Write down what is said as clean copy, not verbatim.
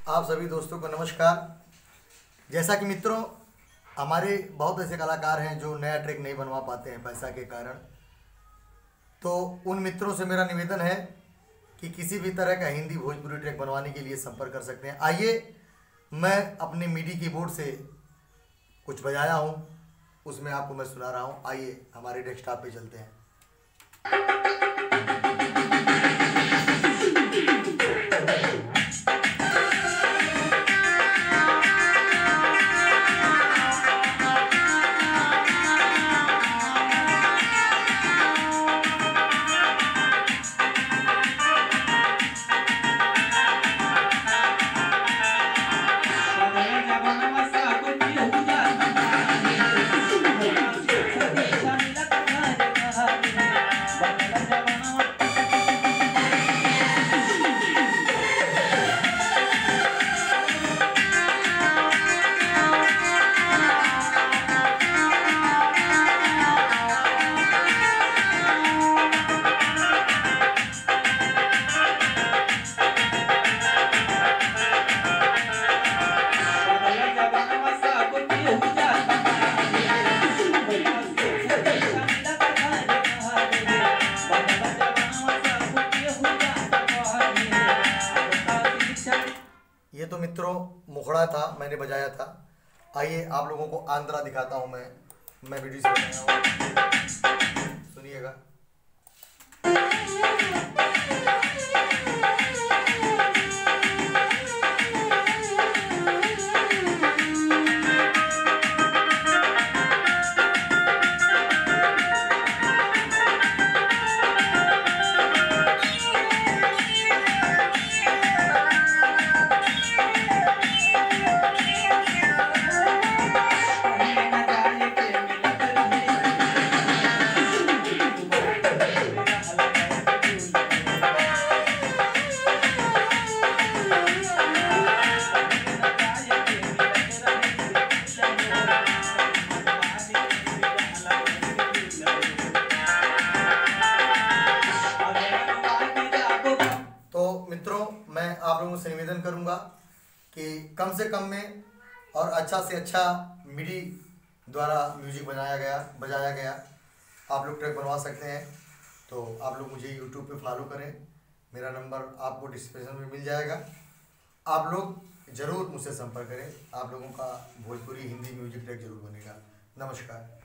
आप सभी दोस्तों को नमस्कार। जैसा कि मित्रों, हमारे बहुत ऐसे कलाकार हैं जो नया ट्रैक नहीं बनवा पाते हैं पैसा के कारण। तो उन मित्रों से मेरा निवेदन है कि किसी भी तरह का हिंदी भोजपुरी ट्रैक बनवाने के लिए संपर्क कर सकते हैं। आइए, मैं अपने मिडी कीबोर्ड से कुछ बजाया हूँ, उसमें आपको मैं सुना रहा हूँ। आइए हमारे डेस्कटॉप पे चलते हैं। ये तो मित्रों मुखड़ा था, मैंने बजाया था। आइए आप लोगों को आंध्रा दिखाता हूँ। मैं वीडियो से बजाया हूँ, सुनिएगा। मित्रों, मैं आप लोगों से निवेदन करूंगा कि कम से कम में और अच्छा से अच्छा मिडी द्वारा म्यूजिक बजाया गया आप लोग ट्रैक बनवा सकते हैं। तो आप लोग मुझे यूट्यूब पे फॉलो करें, मेरा नंबर आपको डिस्क्रिप्शन में मिल जाएगा। आप लोग ज़रूर मुझसे संपर्क करें, आप लोगों का भोजपुरी हिंदी म्यूजिक ट्रैक जरूर बनेगा। नमस्कार।